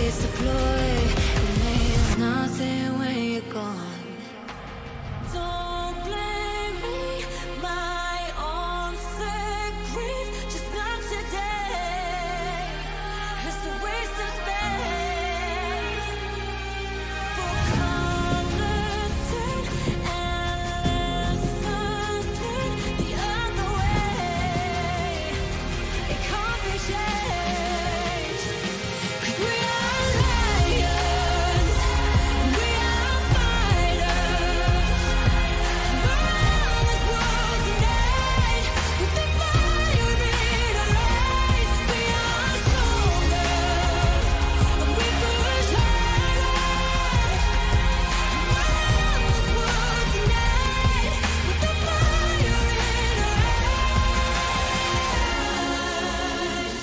it's a ploy. It means nothing when you're gone. Don't blame me, my own sick grief. Just not today. It's a waste of space for conversation and lessons the other way. It can't be changed. 'Cause we are lions, we are fighters. Around this world tonight, with the fire in our eyes, we are stronger, and we push harder. Around this world tonight, with the fire in our eyes.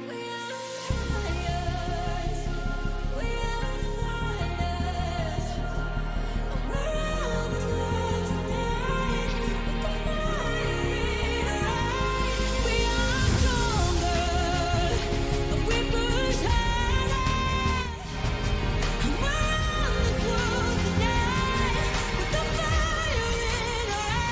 We are lions, we are fighters. Around this world tonight, with the fire in our eyes, we are stronger, and we push harder. Around this world tonight, with the fire in our eyes,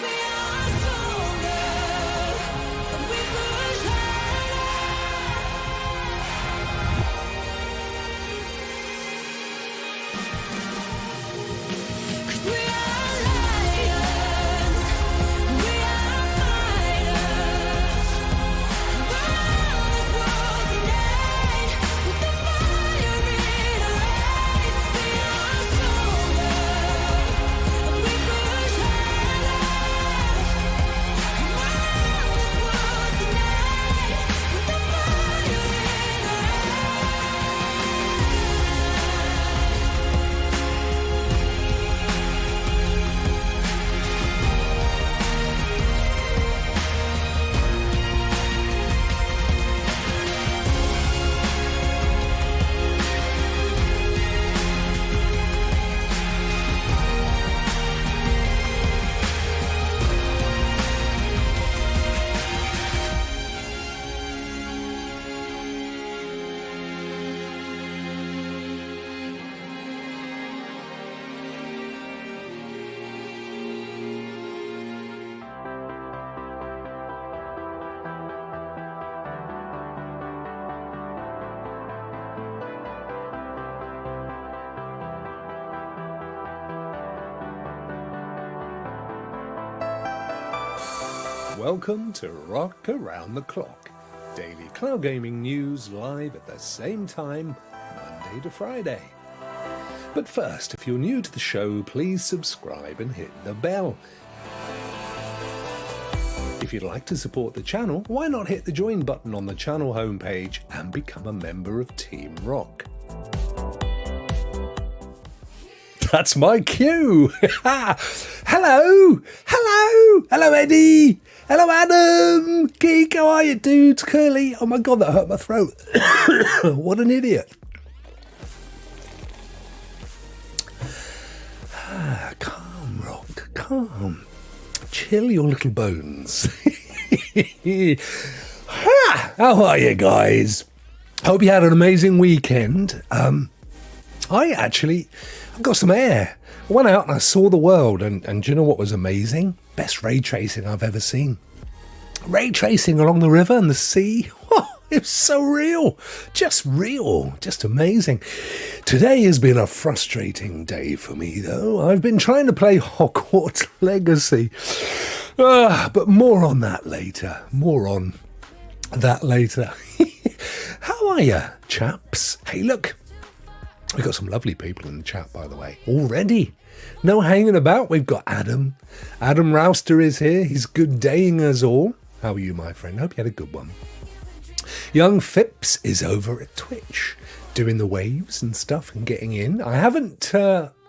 we are stronger, and we push harder. 'Cause we are lions, we are fighters. Around this world tonight, with the fire in our eyes, we are stronger, and we push harder. Around this world tonight, with the fire in our Welcome to Rokk Around the Clock, daily cloud gaming news live at the same time, Monday to Friday. But first, if you're new to the show, please subscribe and hit the bell. If you'd like to support the channel, why not hit the join button on the channel homepage and become a member of Team Rokk? That's my cue. Hello, Eddie. Hello, Adam. Geek, how are you, dudes? Curly. Oh my God, that hurt my throat. What an idiot. Calm, Rokk, calm. Chill your little bones. How are you guys? Hope you had an amazing weekend. I've got some air. I went out and I saw the world, and do you know what was amazing? Best ray tracing I've ever seen. Ray tracing along the river and the sea. It's so real, just amazing. Today has been a frustrating day for me, though. I've been trying to play Hogwarts Legacy, but more on that later. How are you, chaps? Hey, look, we've got some lovely people in the chat, by the way, already. No hanging about. We've got Adam. Adam Rouster is here. He's good daying us all. How are you, my friend? Hope you had a good one. Young Phipps is over at Twitch doing the waves and stuff and getting in. I haven't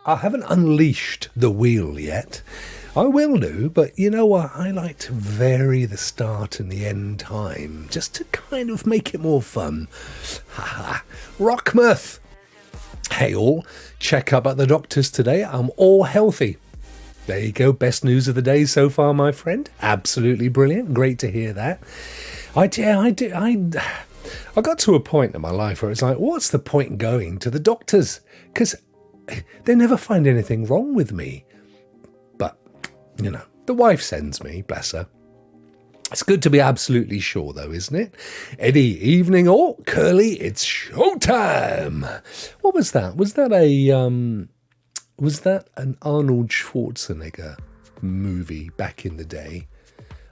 I haven't unleashed the wheel yet. I will do, but you know what? I like to vary the start and the end time just to kind of make it more fun. Haha. Rockmouth! Hey all, check up at the doctor's today. I'm all healthy. There you go. Best news of the day so far, my friend. Absolutely brilliant. Great to hear that. I got to a point in my life where it's like, what's the point in going to the doctors? Because they never find anything wrong with me. But, you know, the wife sends me, bless her. It's good to be absolutely sure, though, isn't it? Eddie, evening all, Curly, it's showtime. What was that? Was that an Arnold Schwarzenegger movie back in the day?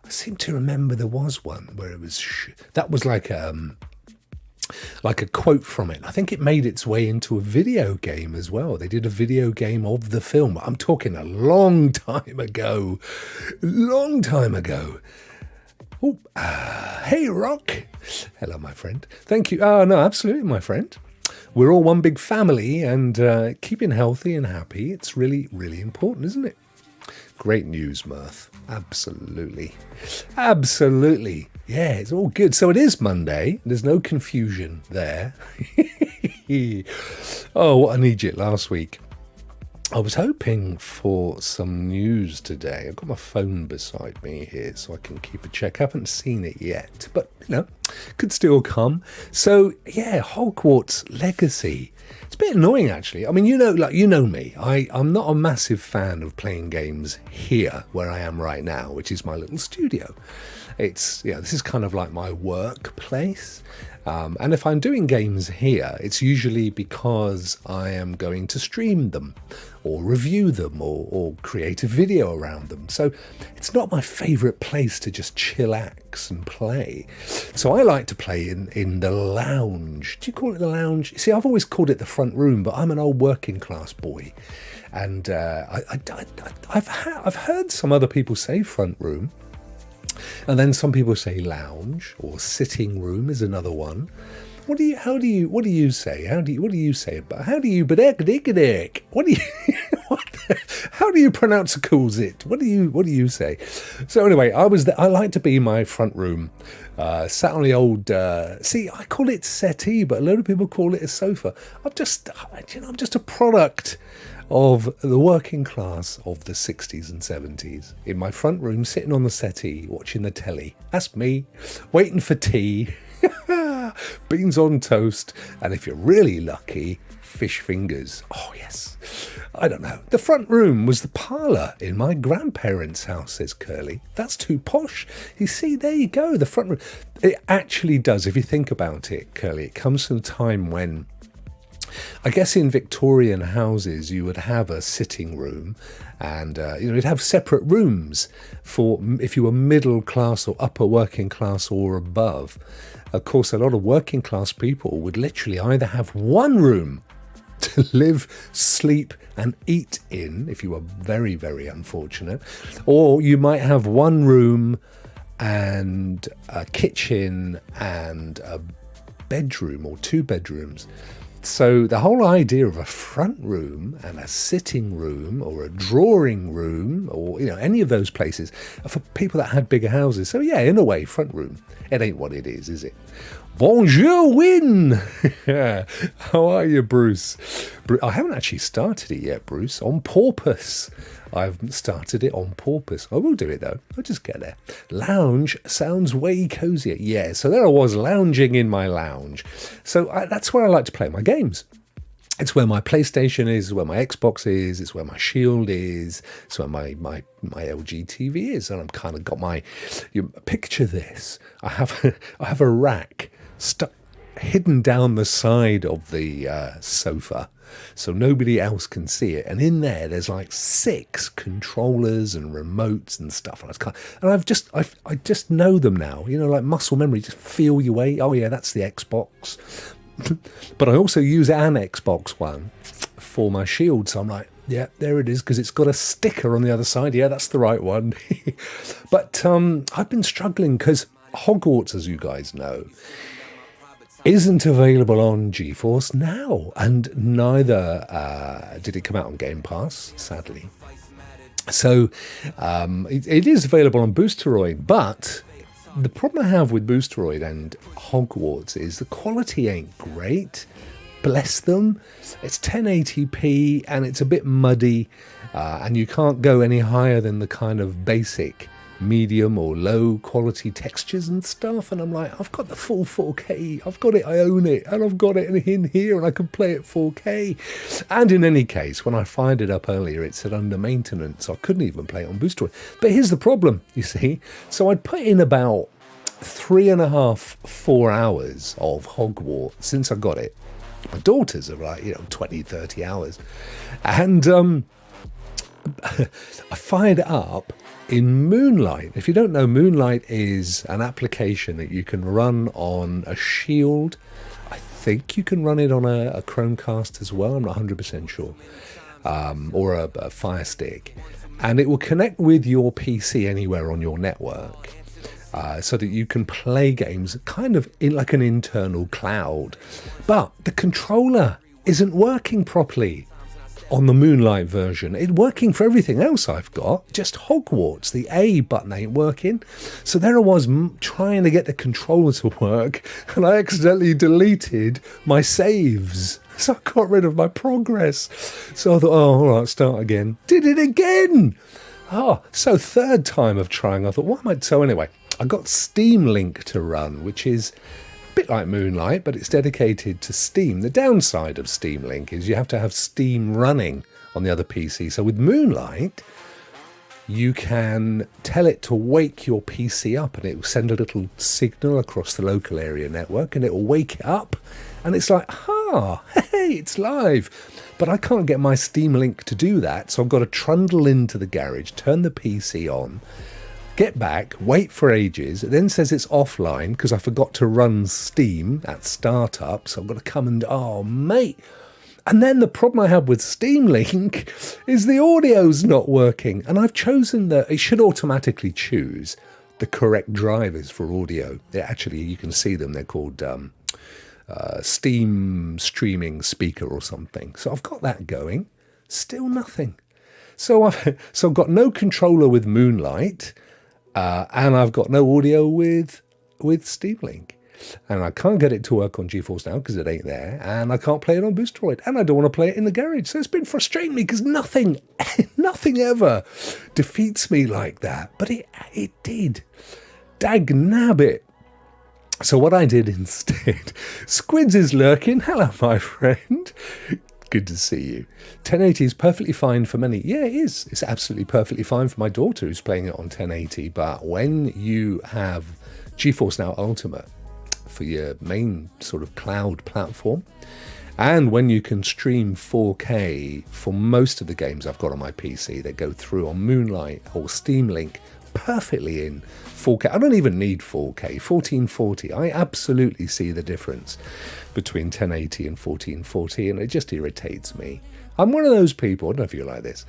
I seem to remember there was one where it was that was like a quote from it. I think it made its way into a video game as well. They did a video game of the film. I'm talking a long time ago. Oh, hey, Rokk. Hello, my friend. Thank you. Oh, no, absolutely, my friend. We're all one big family, and keeping healthy and happy, it's really, really important, isn't it? Great news, Mirth. Absolutely. Absolutely. Yeah, it's all good. So it is Monday. There's no confusion there. Oh, what an Egypt last week. I was hoping for some news today. I've got my phone beside me here so I can keep a check. I haven't seen it yet, but, you know, could still come. So, yeah, Hogwarts Legacy. It's a bit annoying, actually. I mean, you know me. I'm not a massive fan of playing games here where I am right now, which is my little studio. This is kind of like my workplace. And if I'm doing games here, it's usually because I am going to stream them or review them or create a video around them. So it's not my favourite place to just chillax and play. So I like to play in the lounge. Do you call it the lounge? See, I've always called it the front room, but I'm an old working class boy. And I've heard some other people say front room. And then some people say lounge or sitting room is another one. What do you say? How do you pronounce a cool zit? What do you say? So anyway, I like to be in my front room, sat on the old, I call it settee, but a lot of people call it a sofa. I'm just a product of the working class of the 60s and 70s. In my front room, sitting on the settee, watching the telly. That's me, waiting for tea, beans on toast, and if you're really lucky, fish fingers. Oh, yes. I don't know. The front room was the parlour in my grandparents' house, says Curly. That's too posh. You see, there you go, the front room. It actually does, if you think about it, Curly. It comes from a time when, I guess in Victorian houses, you would have a sitting room and, you'd have separate rooms for if you were middle class or upper working class or above. Of course, a lot of working class people would literally either have one room to live, sleep and eat in, if you were very, very unfortunate, or you might have one room and a kitchen and a bedroom or two bedrooms. So the whole idea of a front room and a sitting room or a drawing room or, any of those places are for people that had bigger houses. So yeah, in a way, front room. It ain't what it is it? Bonjour, Win! How are you, Bruce? I haven't actually started it yet, Bruce, on purpose. I've started it on purpose. I will do it, though. I'll just get there. Lounge sounds way cozier. Yeah, so there I was, lounging in my lounge. So that's where I like to play my games. It's where my PlayStation is, where my Xbox is, it's where my Shield is, it's where my LG TV is. And I've kind of got picture this. I have a rack stuck hidden down the side of the sofa so nobody else can see it, and in there's like 6 controllers and remotes and stuff, and I just know them now, like muscle memory. Just feel your way. Oh yeah, that's the Xbox. But I also use an Xbox One for my Shield, so I'm like, yeah, there it is, because it's got a sticker on the other side. Yeah, that's the right one. But I've been struggling because Hogwarts, as you guys know, isn't available on GeForce Now, and neither did it come out on Game Pass, sadly. So it is available on Boosteroid, but the problem I have with Boosteroid and Hogwarts is the quality ain't great. Bless them. It's 1080p and it's a bit muddy, and you can't go any higher than the kind of basic medium or low quality textures and stuff. And I'm like, I've got the full 4K, I've got it, I own it, and I've got it in here and I can play it 4K. And in any case, when I fired it up earlier, it said under maintenance, so I couldn't even play it on Boosteroid. But here's the problem, you see. So I'd put in about 3.5, 4 hours of Hogwarts since I got it. My daughters are like, 20, 30 hours. And I fired it up in Moonlight. If you don't know, Moonlight is an application that you can run on a Shield. I think you can run it on a Chromecast as well. I'm not 100% sure. Or a Fire Stick. And it will connect with your PC anywhere on your network. So that you can play games kind of in like an internal cloud. But the controller isn't working properly on the Moonlight version. It's working for everything else I've got, just Hogwarts. The A button ain't working. So there I was trying to get the controller to work, and I accidentally deleted my saves. So I got rid of my progress. So I thought, all right, start again. Did it again! So third time of trying, I thought, what am I... So anyway, I got Steam Link to run, which is a bit like Moonlight, but it's dedicated to Steam. The downside of Steam Link is you have to have Steam running on the other PC. So with Moonlight, you can tell it to wake your PC up, and it will send a little signal across the local area network, and it will wake it up, and it's like, hey, it's live. But I can't get my Steam Link to do that, so I've got to trundle into the garage, turn the PC on, get back, wait for ages. It then says it's offline because I forgot to run Steam at startup. So I've got to come and, mate. And then the problem I have with Steam Link is the audio's not working. And I've chosen that it should automatically choose the correct drivers for audio. Actually, you can see them. They're called Steam Streaming Speaker or something. So I've got that going. Still nothing. So I've got no controller with Moonlight. And I've got no audio with Steam Link. And I can't get it to work on GeForce Now because it ain't there. And I can't play it on Boosteroid. And I don't want to play it in the garage. So it's been frustrating me because nothing ever defeats me like that. But it did. Dag nabbit. So what I did instead, Squids is lurking. Hello, my friend. Good to see you. 1080 is perfectly fine for many. Yeah, it is. It's absolutely perfectly fine for my daughter who's playing it on 1080. But when you have GeForce Now Ultimate for your main sort of cloud platform, and when you can stream 4K for most of the games I've got on my PC that go through on Moonlight or Steam Link perfectly in 4K. I don't even need 4K, 1440. I absolutely see the difference between 1080 and 1440, and it just irritates me. I'm one of those people, I don't know if you're like this,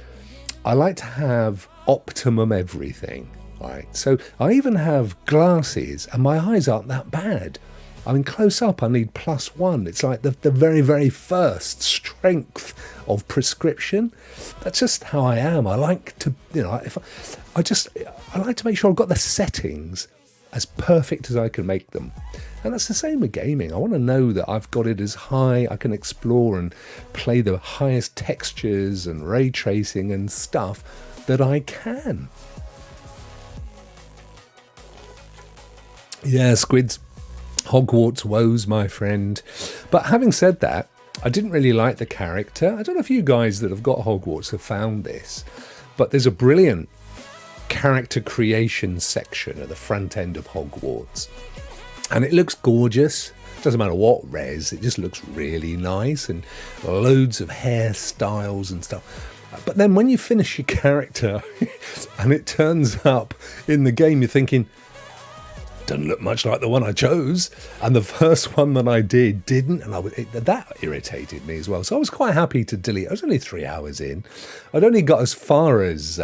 I like to have optimum everything, right? So I even have glasses, and my eyes aren't that bad. I mean, close up, I need +1. It's like the very, very first strength of prescription. That's just how I am. I like to, I like to make sure I've got the settings as perfect as I can make them. And that's the same with gaming. I want to know that I've got it as high, I can explore and play the highest textures and ray tracing and stuff that I can. Yeah, Squids, Hogwarts woes, my friend. But having said that, I didn't really like the character. I don't know if you guys that have got Hogwarts have found this, but there's a brilliant character creation section at the front end of Hogwarts. And it looks gorgeous. Doesn't matter what res, it just looks really nice, and loads of hairstyles and stuff. But then when you finish your character and it turns up in the game, you're thinking, doesn't look much like the one I chose. And the first one that I did didn't, and that irritated me as well. So I was quite happy to delete. I was only 3 hours in. I'd only got as far as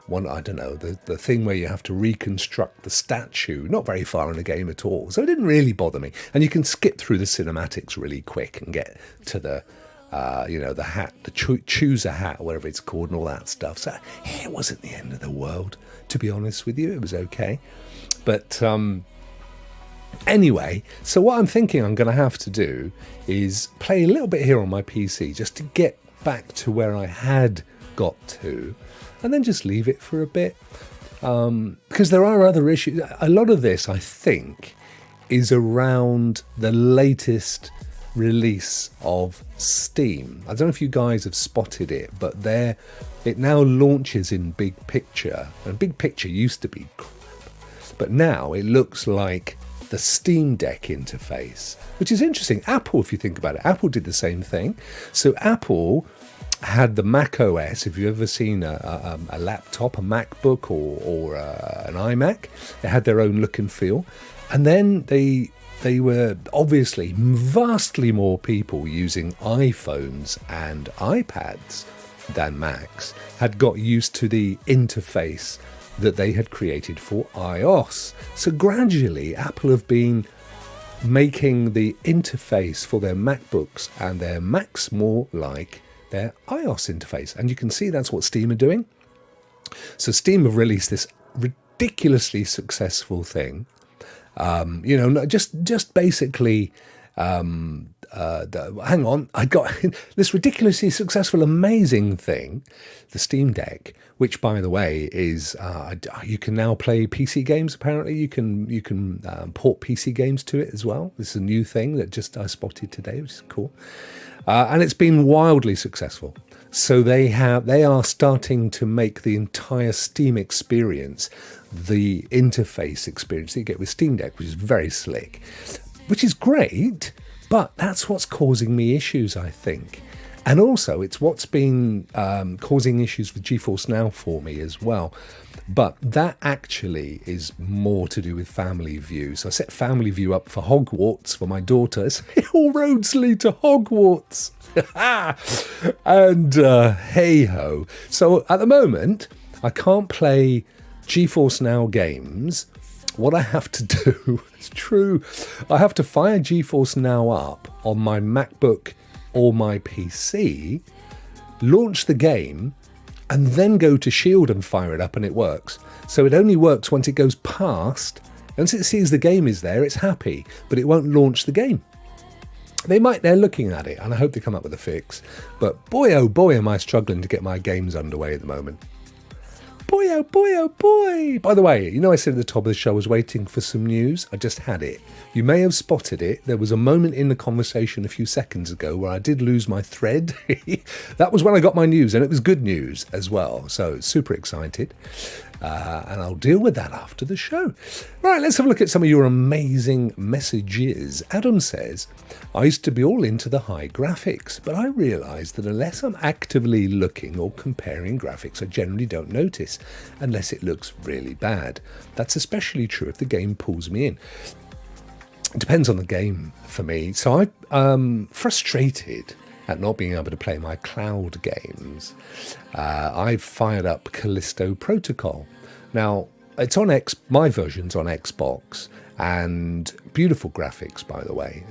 I don't know, the thing where you have to reconstruct the statue, not very far in the game at all. So it didn't really bother me. And you can skip through the cinematics really quick and get to the, the hat, choose a hat, whatever it's called, and all that stuff. So it wasn't the end of the world, to be honest with you. It was okay. But anyway, so what I'm thinking I'm going to have to do is play a little bit here on my PC just to get back to where I had got to, and then just leave it for a bit, because there are other issues. A lot of this, I think, is around the latest release of Steam. I don't know if you guys have spotted it, but it now launches in Big Picture, and Big Picture used to be crap, but now it looks like the Steam Deck interface, which is interesting. Apple, if you think about it, Apple did the same thing. So Apple had the Mac OS. If you've ever seen a laptop, a MacBook or an iMac, they had their own look and feel. And then they were obviously vastly more people using iPhones and iPads than Macs had got used to the interface that they had created for iOS. So gradually, Apple have been making the interface for their MacBooks and their Macs more like their iOS interface. And you can see that's what Steam are doing. So Steam have released this ridiculously successful thing. Just basically, hang on, I got this ridiculously successful, amazing thing, the Steam Deck, which, by the way, is you can now play PC games. Apparently, you can port PC games to it as well. This is a new thing that I spotted today, which is cool, and it's been wildly successful. So they are starting to make the entire Steam experience the interface experience that you get with Steam Deck, which is very slick, which is great. But that's what's causing me issues, I think. And also, it's what's been causing issues with GeForce Now for me as well. But that actually is more to do with Family View. So I set Family View up for Hogwarts for my daughter. So all roads lead to Hogwarts. And hey-ho. So at the moment, I can't play GeForce Now games. What I have to do, it's true, I have to fire GeForce Now up on my MacBook or my PC, launch the game, and then go to Shield and fire it up, and it works. So it only works once it goes past, once it sees the game is there, it's happy, but it won't launch the game. They're looking at it, and I hope they come up with a fix. But boy, oh boy, am I struggling to get my games underway at the moment. Boy, oh boy, oh boy. By the way, I said at the top of the show I was waiting for some news. I just had it. You may have spotted it. There was a moment in the conversation a few seconds ago where I did lose my thread. That was when I got my news, and it was good news as well. So super excited. And I'll deal with that after the show. Right, let's have a look at some of your amazing messages. Adam says, I used to be all into the high graphics, but I realised that unless I'm actively looking or comparing graphics, I generally don't notice, unless it looks really bad. That's especially true if the game pulls me in. It depends on the game for me. So I'm frustrated at not being able to play my cloud games. I've fired up Callisto Protocol. Now, it's on my version's on Xbox, and beautiful graphics, by the way.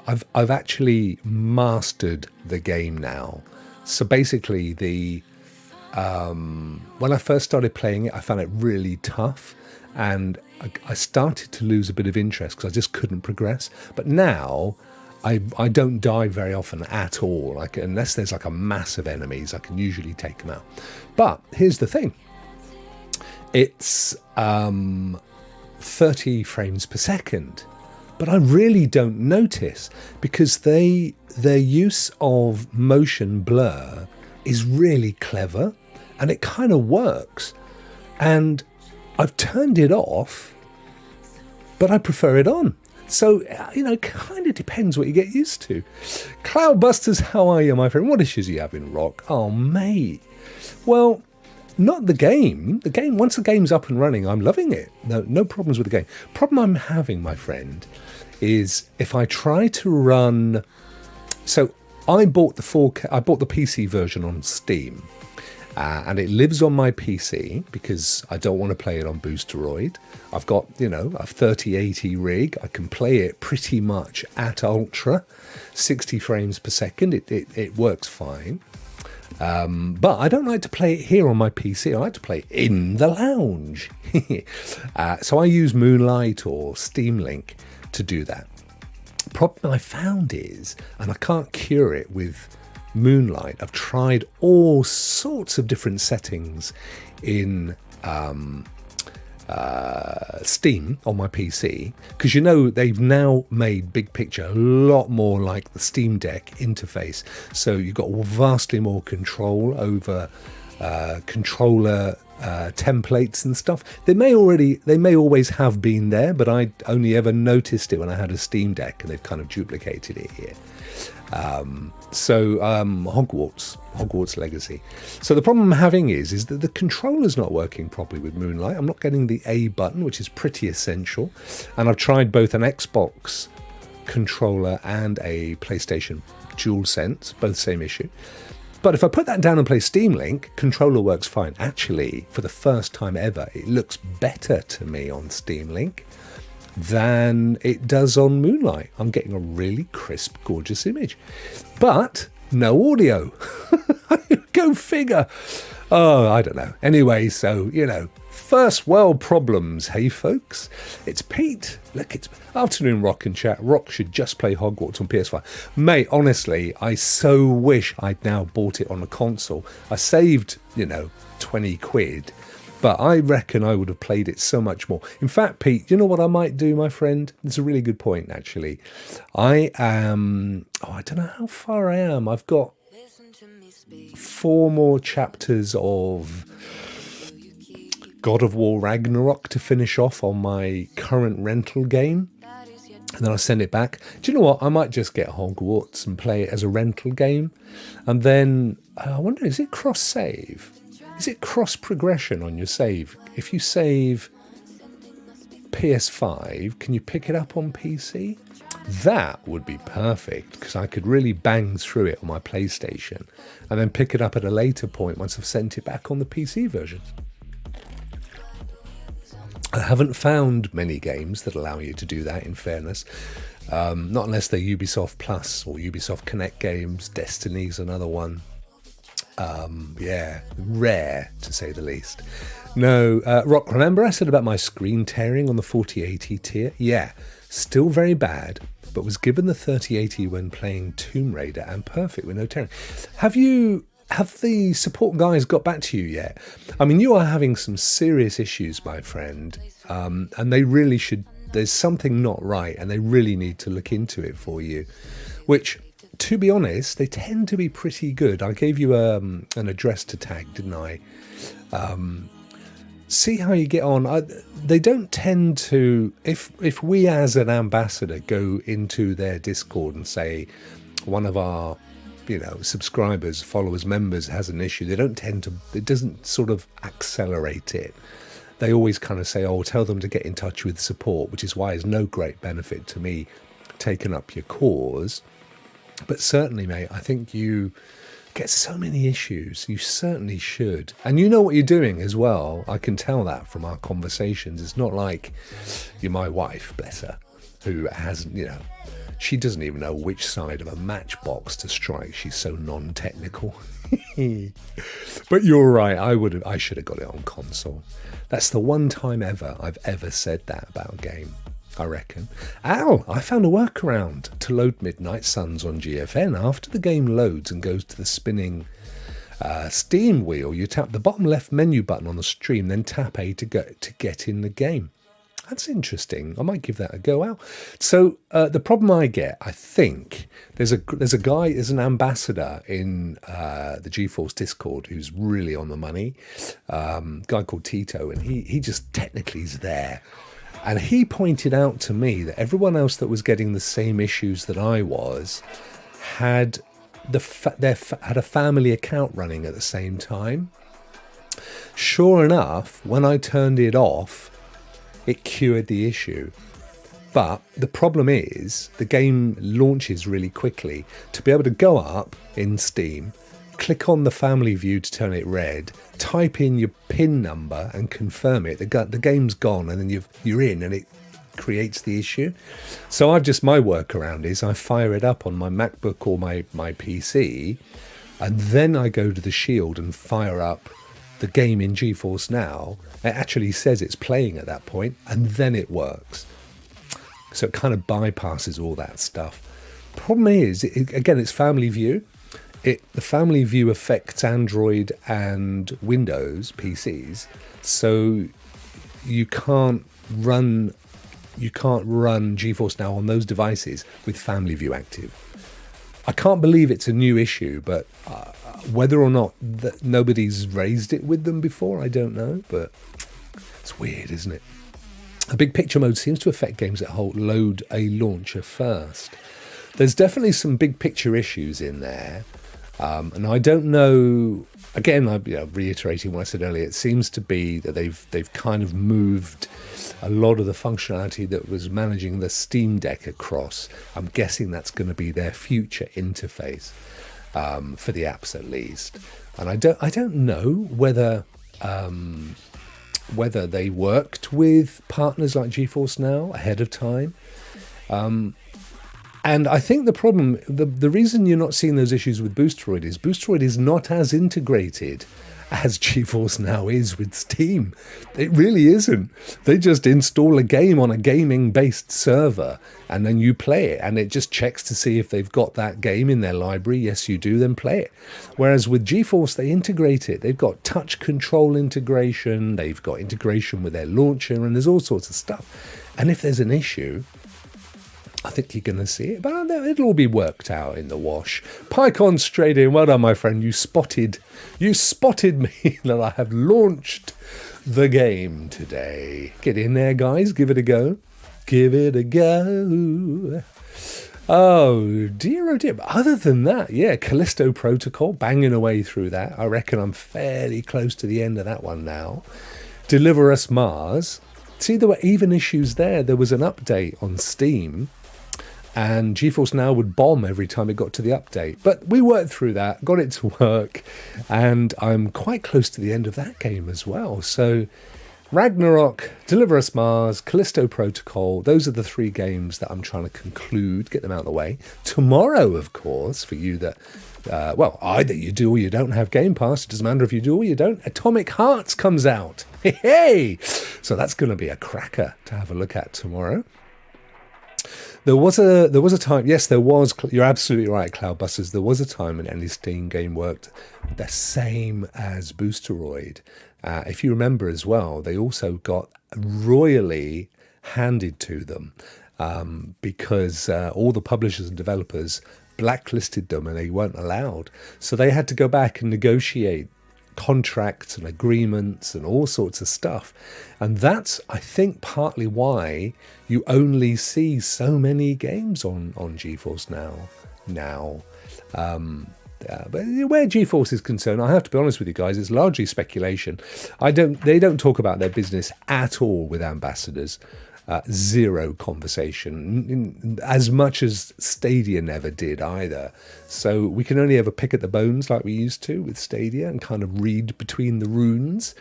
I've actually mastered the game now. So basically, when I first started playing it, I found it really tough, and I started to lose a bit of interest because I just couldn't progress. But now, I don't die very often at all. Unless there's a mass of enemies, I can usually take them out. But here's the thing. It's 30 frames per second. But I really don't notice because their use of motion blur is really clever, and it kind of works. And I've turned it off, but I prefer it on. So, it kind of depends what you get used to. Cloudbusters, how are you, my friend? What issues are you having, Rokk? Oh, mate. Well, not the game. Once the game's up and running, I'm loving it. No problems with the game. Problem I'm having, my friend, is if I try to run... So, I bought the PC version on Steam. and it lives on my PC because I don't want to play it on Boosteroid. I've got, you know, a 3080 rig. I can play it pretty much at ultra, 60 frames per second. It works fine. But I don't like to play it here on my PC. I like to play it in the lounge. So I use Moonlight or Steam Link to do that. Problem I found is, and I can't cure it with Moonlight, I've tried all sorts of different settings in Steam on my PC, because you know they've now made Big Picture a lot more like the Steam Deck interface, so you've got vastly more control over controller templates and stuff. They may always have been there, but I only ever noticed it when I had a Steam Deck, and they've kind of duplicated it here. Hogwarts Legacy. So the problem I'm having is that the controller's not working properly with Moonlight. I'm not getting the A button, which is pretty essential. And I've tried both an Xbox controller and a PlayStation DualSense, both same issue. But if I put that down and play Steam Link, controller works fine. Actually, for the first time ever, it looks better to me on Steam Link than it does on Moonlight. I'm getting a really crisp, gorgeous image. But no audio. Go figure. Oh, I don't know. Anyway, so, you know, first world problems, hey folks? It's Pete. Look, it's afternoon Rokk and chat. Rokk should just play Hogwarts on PS5. Mate, honestly, I so wish I'd now bought it on a console. I saved, you know, 20 quid. But I reckon I would have played it so much more. In fact, Pete, you know what I might do, my friend? It's a really good point, actually. I don't know how far I am. I've got 4 more chapters of God of War Ragnarok to finish off on my current rental game. And then I send it back. Do you know what? I might just get Hogwarts and play it as a rental game. And then, I wonder, is it cross-save? Is it cross-progression on your save? If you save PS5, can you pick it up on PC? That would be perfect, because I could really bang through it on my PlayStation and then pick it up at a later point once I've sent it back on the PC version. I haven't found many games that allow you to do that, in fairness. Not unless they're Ubisoft Plus or Ubisoft Connect games. Destiny's another one. Yeah, rare to say the least. No, Rokk, remember I said about my screen tearing on the 4080 tier? Yeah, still very bad, but was given the 3080 when playing Tomb Raider and perfect with no tearing. Have the support guys got back to you yet? I mean, you are having some serious issues, my friend, and they really should. There's something not right, and they really need to look into it for you, which, to be honest, they tend to be pretty good. I gave you an address to tag, didn't I? See how you get on. They don't tend to, if we as an ambassador go into their Discord and say one of our, you know, subscribers, followers, members has an issue, they don't tend to, it doesn't sort of accelerate it. They always kind of say, oh, tell them to get in touch with support, which is why there's no great benefit to me taking up your cause. But certainly, mate, I think you get so many issues. You certainly should. And you know what you're doing as well. I can tell that from our conversations. It's not like you're my wife, bless her, who hasn't, you know, she doesn't even know which side of a matchbox to strike. She's so non-technical. But you're right. I should have got it on console. That's the one time ever I've ever said that about a game, I reckon. Al, I found a workaround to load Midnight Suns on GFN. After the game loads and goes to the spinning Steam wheel, you tap the bottom left menu button on the stream, then tap A to get in the game. That's interesting. I might give that a go out. So the problem I get, I think, there's an ambassador in the GeForce Discord who's really on the money, guy called Tito, and he just technically is there. And he pointed out to me that everyone else that was getting the same issues that I was had had a family account running at the same time. Sure enough, when I turned it off, it cured the issue. But the problem is the game launches really quickly. To be able to go up in Steam, click on the family view to turn it red, type in your PIN number and confirm it. The game's gone, and then you're in, and it creates the issue. So my workaround is I fire it up on my MacBook or my PC, and then I go to the Shield and fire up the game in GeForce Now. It actually says it's playing at that point, and then it works. So it kind of bypasses all that stuff. Problem is, again, it's family view. The family view affects Android and Windows PCs, so you can't run GeForce Now on those devices with family view active. I can't believe it's a new issue, but whether or not nobody's raised it with them before, I don't know, but it's weird, isn't it? A big picture mode seems to affect games that load a launcher first. There's definitely some big picture issues in there, and I don't know. Again, I'm reiterating what I said earlier. It seems to be that they've kind of moved a lot of the functionality that was managing the Steam Deck across. I'm guessing that's going to be their future interface for the apps, at least. And I don't know whether they worked with partners like GeForce Now ahead of time. And I think the problem, the reason you're not seeing those issues with Boosteroid is not as integrated as GeForce Now is with Steam. It really isn't. They just install a game on a gaming-based server, and then you play it, and it just checks to see if they've got that game in their library. Yes, you do, then play it. Whereas with GeForce, they integrate it. They've got touch control integration, they've got integration with their launcher, and there's all sorts of stuff. And if there's an issue, I think you're going to see it, but it'll all be worked out in the wash. PyCon straight in. Well done, my friend. You spotted me that I have launched the game today. Get in there, guys. Give it a go. Give it a go. Oh dear. But other than that, yeah, Callisto Protocol, banging away through that. I reckon I'm fairly close to the end of that one now. Deliver Us Mars. See, there were even issues there. There was an update on Steam, and GeForce Now would bomb every time it got to the update. But we worked through that, got it to work, and I'm quite close to the end of that game as well. So Ragnarok, Deliver Us Mars, Callisto Protocol, those are the 3 games that I'm trying to conclude, get them out of the way. Tomorrow, of course, for you that, either you do or you don't have Game Pass, it doesn't matter if you do or you don't, Atomic Hearts comes out. Hey! So that's going to be a cracker to have a look at tomorrow. There was a time, yes, there was, you're absolutely right, Cloudbusters, there was a time when any Steam game worked the same as Boosteroid. If you remember as well, they also got royally handed to them because all the publishers and developers blacklisted them and they weren't allowed. So they had to go back and negotiate contracts and agreements and all sorts of stuff. And that's, I think, partly why you only see so many games on GeForce now. But where GeForce is concerned, I have to be honest with you guys, it's largely speculation. They don't talk about their business at all with ambassadors. Zero conversation, as much as Stadia never did either. So we can only ever pick at the bones like we used to with Stadia and kind of read between the runes.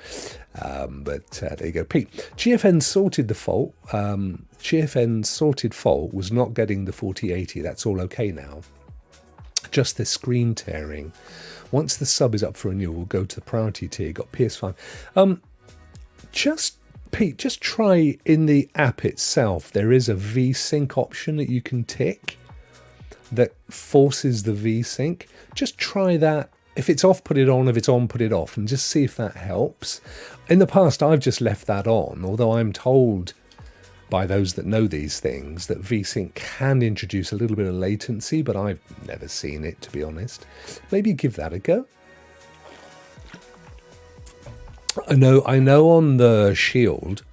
But there you go, Pete. GFN sorted the fault. GFN sorted fault was not getting the 4080. That's all okay now. Just this screen tearing. Once the sub is up for renewal, we'll go to the priority tier. Got PS5. Pete, just try in the app itself. There is a VSync option that you can tick that forces the VSync. Just try that. If it's off, put it on. If it's on, put it off, and just see if that helps. In the past, I've just left that on, although I'm told by those that know these things that VSync can introduce a little bit of latency, but I've never seen it, to be honest. Maybe give that a go. I know on the Shield,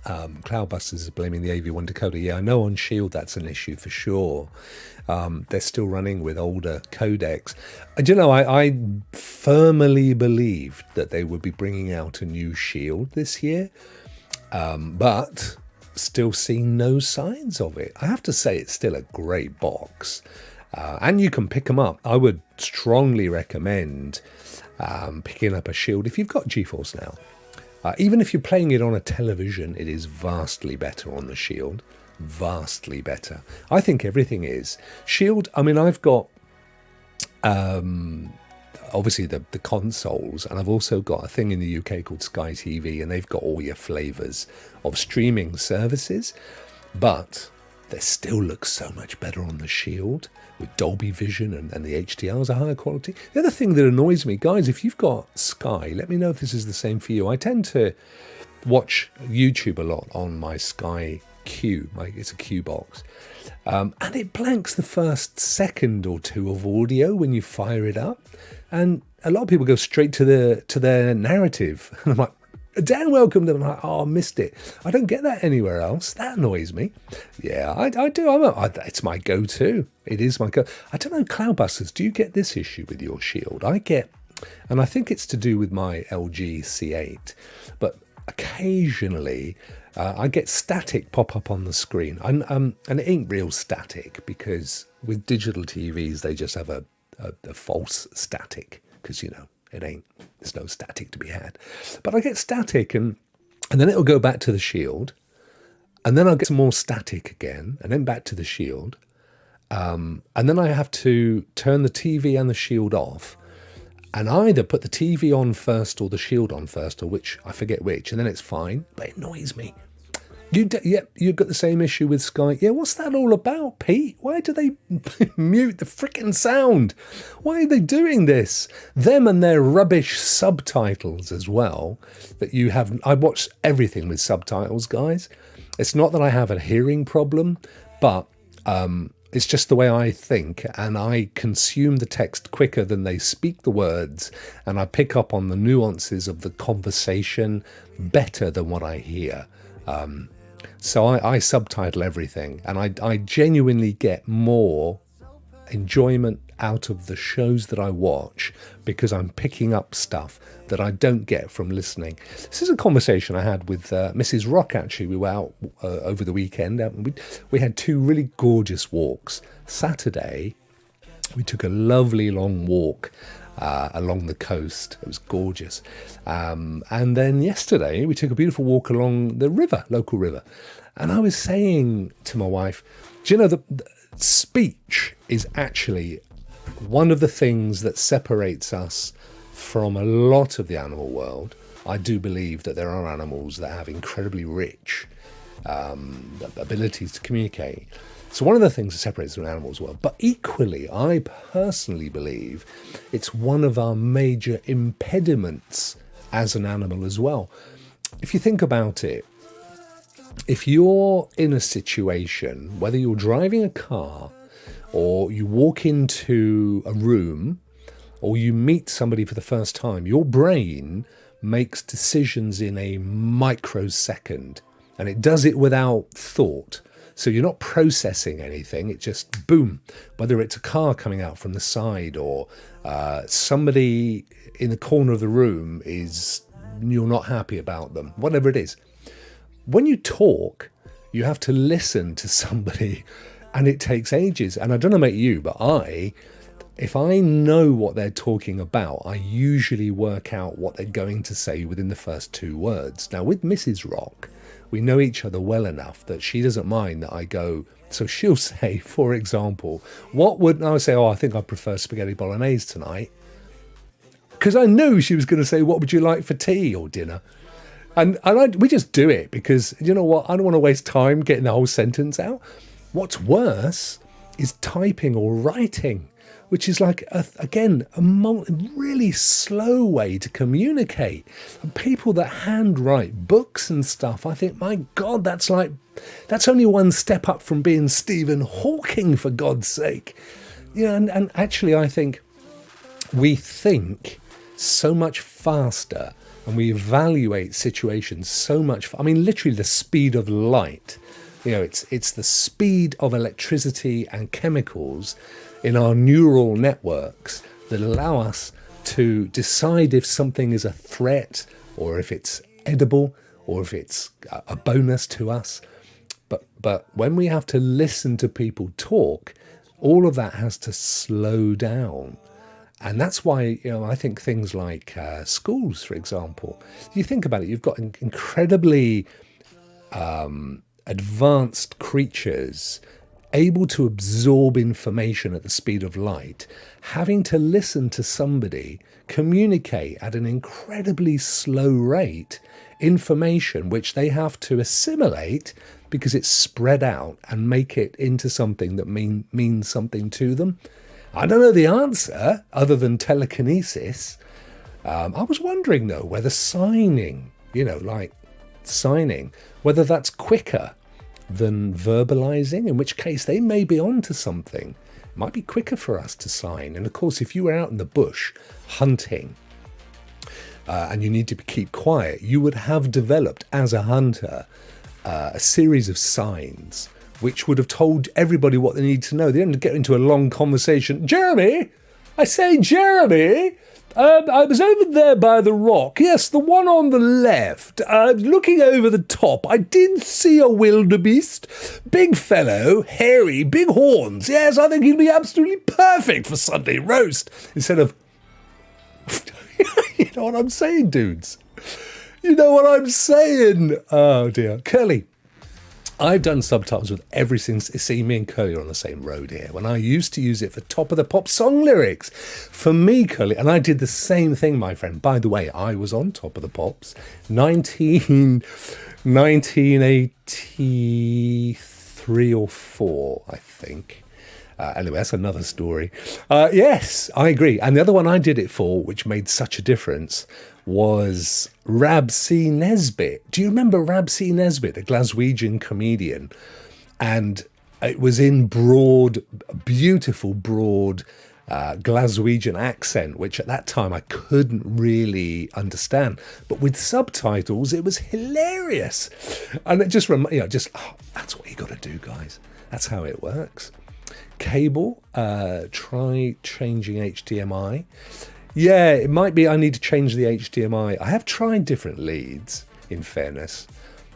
Cloudbusters is blaming the AV1 decoder. Yeah, I know on Shield that's an issue for sure. They're still running with older codecs. Do you know, I firmly believed that they would be bringing out a new Shield this year, but still seeing no signs of it. I have to say it's still a great box. And you can pick them up. I would strongly recommend picking up a Shield if you've got GeForce Now. Even if you're playing it on a television, it is vastly better on the Shield. Vastly better. I think everything is. Shield, I mean, I've got obviously the consoles, and I've also got a thing in the UK called Sky TV, and they've got all your flavours of streaming services, but they still look so much better on the Shield with Dolby Vision, and the HDRs are higher quality. The other thing that annoys me, guys, if you've got Sky, let me know if this is the same for you. I tend to watch YouTube a lot on my Sky Q, it's a Q box, and it blanks the first second or two of audio when you fire it up, and a lot of people go straight to their narrative, and I'm like, Dan welcomed them. I'm like, oh, I missed it. I don't get that anywhere else. That annoys me. Yeah, I do. It's my go-to. It is my go. I don't know, Cloudbusters, do you get this issue with your Shield? I get, and I think it's to do with my LG C8, but occasionally I get static pop up on the screen, and it ain't real static, because with digital TVs they just have a false static, because there's no static to be had. But I get static, and then it'll go back to the Shield, and then I'll get some more static again, and then back to the Shield, and then I have to turn the TV and the Shield off, and either put the TV on first or the Shield on first, or which, I forget which, and then it's fine, but it annoys me. You've got the same issue with Sky. Yeah, what's that all about, Pete? Why do they mute the frickin' sound? Why are they doing this? Them and their rubbish subtitles as well. That you have. I watch everything with subtitles, guys. It's not that I have a hearing problem, but it's just the way I think, and I consume the text quicker than they speak the words, and I pick up on the nuances of the conversation better than what I hear. So I subtitle everything, and I genuinely get more enjoyment out of the shows that I watch because I'm picking up stuff that I don't get from listening. This is a conversation I had with Mrs. Rokk, actually. We were out over the weekend, and we had two really gorgeous walks. Saturday, we took a lovely long walk along the coast. It was gorgeous. And then yesterday we took a beautiful walk along the river, local river. And I was saying to my wife, do you know, the speech is actually one of the things that separates us from a lot of the animal world. I do believe that there are animals that have incredibly rich abilities to communicate. So one of the things that separates us from animals world, but equally, I personally believe it's one of our major impediments as an animal as well. If you think about it, if you're in a situation, whether you're driving a car or you walk into a room or you meet somebody for the first time, your brain makes decisions in a microsecond, and it does it without thought. So you're not processing anything, it just boom, whether it's a car coming out from the side or somebody in the corner of the room you're not happy about them, whatever it is. When you talk, you have to listen to somebody, and it takes ages. And I don't know about you, but if I know what they're talking about, I usually work out what they're going to say within the first two words. Now, with Mrs. Rokk, we know each other well enough that she doesn't mind that I go. So she'll say, for example, I would say, I think I prefer spaghetti bolognese tonight. Because I knew she was going to say, what would you like for tea or dinner? And we just do it because, you know what, I don't want to waste time getting the whole sentence out. What's worse is typing or writing, which is like, a really slow way to communicate. And people that handwrite books and stuff, I think, my God, that's only one step up from being Stephen Hawking, for God's sake. And actually, I think we think so much faster and we evaluate situations so much. Literally the speed of light. It's the speed of electricity and chemicals in our neural networks that allow us to decide if something is a threat or if it's edible or if it's a bonus to us. But when we have to listen to people talk, all of that has to slow down. And that's why, I think things like schools, for example, you think about it, you've got incredibly advanced creatures able to absorb information at the speed of light, having to listen to somebody communicate at an incredibly slow rate information which they have to assimilate because it's spread out and make it into something that means something to them. I don't know the answer other than telekinesis. I was wondering though whether signing, whether that's quicker than verbalizing, in which case they may be onto something. It might be quicker for us to sign. And of course, if you were out in the bush hunting and you need to keep quiet, you would have developed as a hunter a series of signs which would have told everybody what they need to know. They didn't get into a long conversation. Jeremy, I say, Jeremy, I was over there by the rock. Yes, the one on the left. Looking over the top, I did see a wildebeest. Big fellow, hairy, big horns. Yes, I think he'd be absolutely perfect for Sunday roast. Instead of... You know what I'm saying, dudes? You know what I'm saying? Oh, dear. Curly. I've done subtitles with every single... See, me and Curly are on the same road here. When I used to use it for Top of the Pop song lyrics. For me, Curly, and I did the same thing, my friend. By the way, I was on Top of the Pops 1983 or 4, I think. Anyway, that's another story. Yes, I agree. And the other one I did it for, which made such a difference, was Rab C. Nesbitt. Do you remember Rab C. Nesbitt, a Glaswegian comedian? And it was in beautiful broad Glaswegian accent, which at that time I couldn't really understand. But with subtitles, it was hilarious. And it just, that's what you got to do, guys. That's how it works. Cable, try changing HDMI. Yeah, it might be I need to change the HDMI. I have tried different leads, in fairness,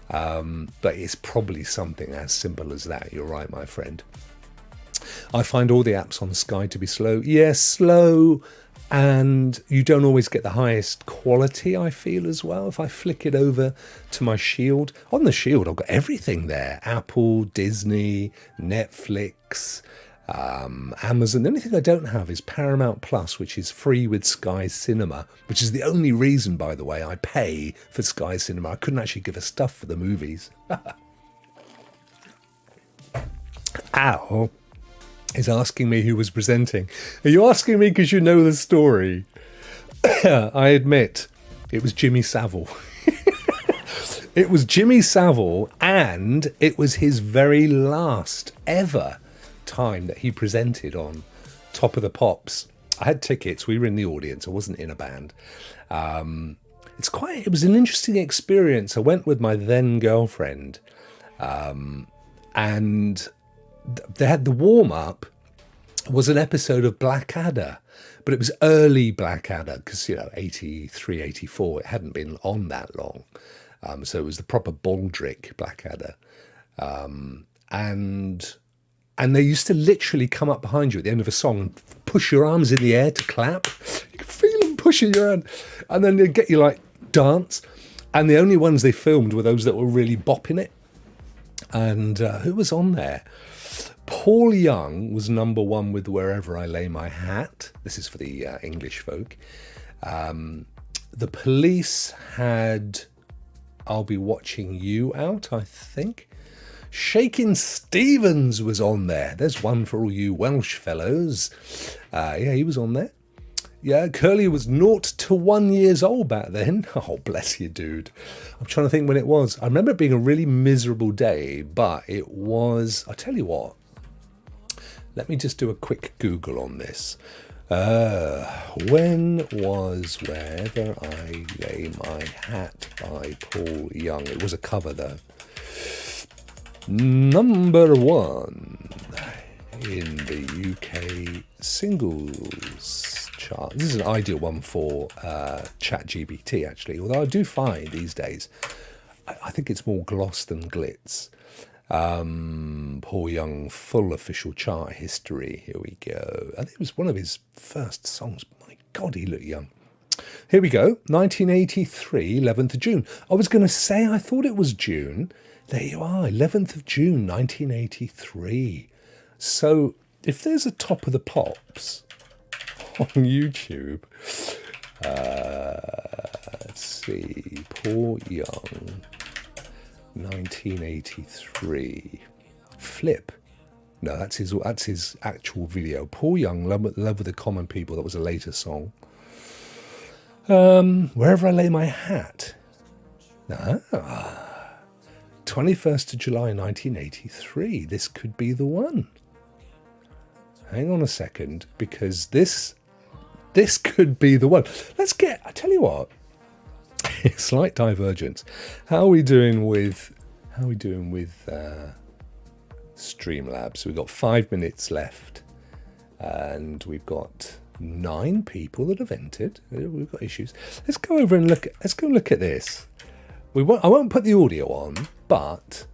but it's probably something as simple as that. You're right, my friend. I find all the apps on Sky to be slow. Yeah, slow, and you don't always get the highest quality, I feel, as well. If I flick it over to my Shield, on the Shield, I've got everything there. Apple, Disney, Netflix, Amazon. The only thing I don't have is Paramount Plus, which is free with Sky Cinema, which is the only reason, by the way, I pay for Sky Cinema. I couldn't actually give a stuff for the movies. Al is asking me who was presenting. Are you asking me because you know the story? I admit, it was Jimmy Savile. It was Jimmy Savile, and it was his very last ever time that he presented on Top of the Pops. I had tickets. We were in the audience. I wasn't in a band. It was an interesting experience. I went with my then girlfriend, and they had the warm-up was an episode of Blackadder, but it was early Blackadder because, 83, 84, it hadn't been on that long. So it was the proper Baldrick Blackadder. And they used to literally come up behind you at the end of a song and push your arms in the air to clap. You could feel them pushing your hand. And then they'd get you dance. And the only ones they filmed were those that were really bopping it. And who was on there? Paul Young was number one with Wherever I Lay My Hat. This is for the English folk. The Police had I'll Be Watching You out, I think. Shakin' Stevens was on there. There's one for all you Welsh fellows. Yeah, he was on there. Yeah, Curly was 0 to 1 years old back then. Oh, bless you, dude. I'm trying to think when it was. I remember it being a really miserable day, but it was... I tell you what. Let me just do a quick Google on this. When was Wherever I Lay My Hat by Paul Young? It was a cover, though. Number 1 in the UK singles chart. This is an ideal one for ChatGPT, actually, although I do find these days, I think it's more gloss than glitz. Paul Young, full official chart history. Here we go. I think it was one of his first songs. My God, he looked young. Here we go. 1983, 11th of June. I was going to say I thought it was June. There you are, 11th of June, 1983. So if there's a Top of the Pops on YouTube, let's see, Paul Young, 1983. Flip. No, that's his actual video. Paul Young, Love with the Common People. That was a later song. Wherever I Lay My Hat. 21st of July 1983. This could be the one. Hang on a second, because this could be the one. I tell you what, slight divergence. How are we doing with Streamlabs? We've got 5 minutes left, and we've got 9 people that have entered. We've got issues. Let's go over and look at this. I won't put the audio on, but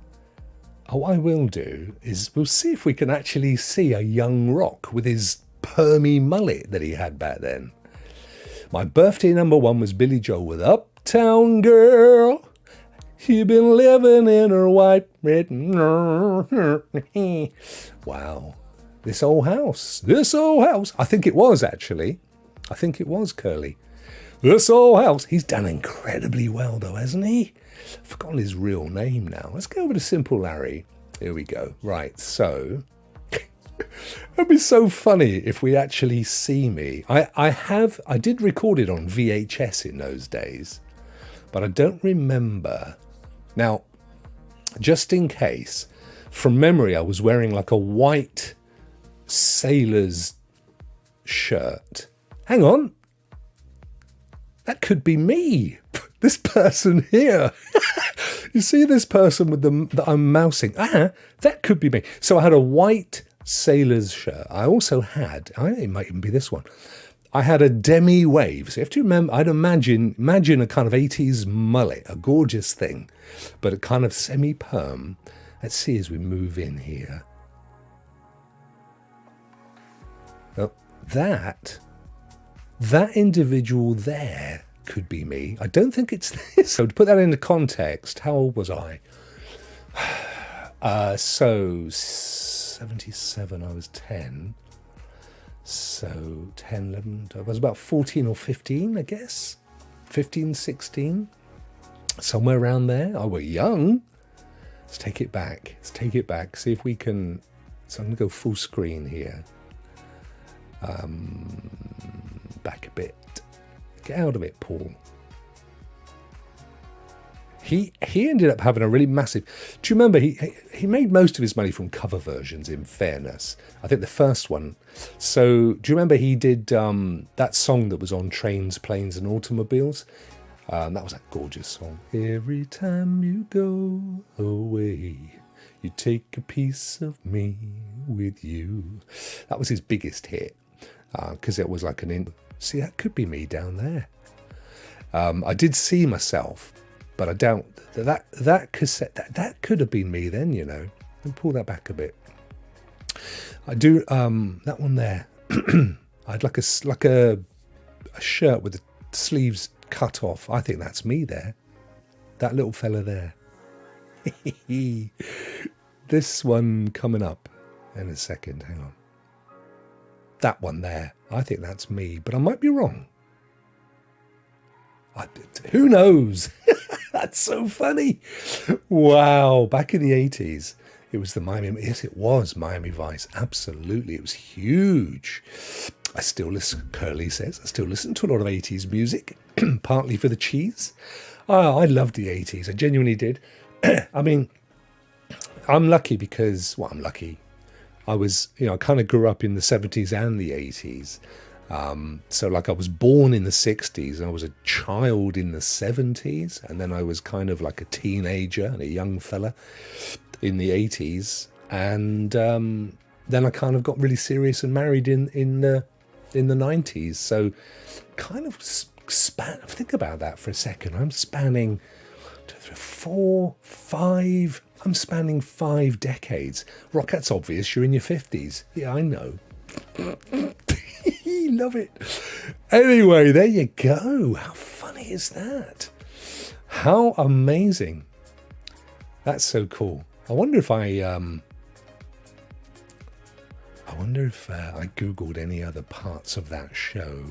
what I will do is we'll see if we can actually see a young Rokk with his permy mullet that he had back then. My birthday number 1 was Billy Joel with Uptown Girl. She been living in her white red. Wow. This old house. I think it was, actually. I think it was Curly. This old house. He's done incredibly well, though, hasn't he? I've forgotten his real name now. Let's go over to Simple Larry. Here we go. Right, so it'd be so funny if we actually see me. I did record it on VHS in those days, but I don't remember. Now, just in case, from memory, I was wearing like a white sailor's shirt. Hang on. That could be me. This person here. You see this person with that I'm mousing? That could be me. So I had a white sailor's shirt. I also had, it might even be this one. I had a demi-wave. So you have to remember, I'd imagine a kind of 80s mullet, a gorgeous thing, but a kind of semi-perm. Let's see as we move in here. Oh, that individual there could be me. I don't think it's this. So to put that into context, how old was I? So 77, I was 10. So 10, 11, I was about 14 or 15, I guess. 15, 16. Somewhere around there. I was young. Let's take it back. See if we can. So I'm going to go full screen here. Back a bit. Get out of it, Paul. He ended up having a really massive. Do you remember he made most of his money from cover versions? In fairness, I think the first one. So do you remember he did that song that was on Trains, Planes, and Automobiles? That was a gorgeous song. Every time you go away, you take a piece of me with you. That was his biggest hit because it was like See, that could be me down there. I did see myself, but I doubt that cassette. That could have been me then, you know. Let me pull that back a bit. I do that one there. I had like a shirt with the sleeves cut off. I think that's me there. That little fella there. This one coming up in a second. Hang on. That one there. I think that's me, but I might be wrong. Who knows? That's so funny. Wow. Back in the 80s, it was the Miami. Yes, it was Miami Vice. Absolutely. It was huge. I still listen, Curly says, I still listen to a lot of 80s music, partly for the cheese. Oh, I loved the 80s. I genuinely did. I mean, I'm lucky because, I'm lucky. I was, I kind of grew up in the 70s and the 80s. So like I was born in the 60s and I was a child in the 70s. And then I was kind of like a teenager and a young fella in the 80s. And then I kind of got really serious and married in the 90s. So kind of think about that for a second. I'm spanning 2, 3, 4, 5. I'm spanning 5 decades. Rokk, that's obvious. You're in your 50s. Yeah, I know. Love it. Anyway, there you go. How funny is that? How amazing. That's so cool. I wonder if I Googled any other parts of that show.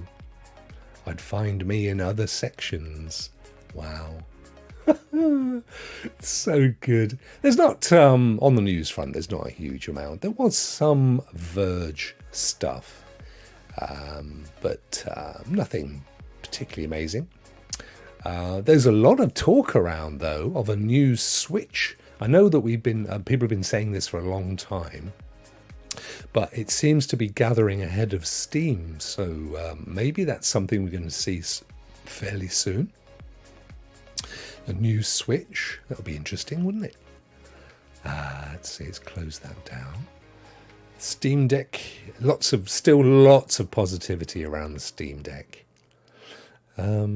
I'd find me in other sections. Wow. It's so good. There's not, on the news front, there's not a huge amount. There was some Verge stuff, but nothing particularly amazing. There's a lot of talk around, though, of a new Switch. I know that people have been saying this for a long time, but it seems to be gathering ahead of Steam, so maybe that's something we're going to see fairly soon. A new Switch. That would be interesting, wouldn't it? Let's see, let's close that down. Steam Deck. Still lots of positivity around the Steam Deck. Oh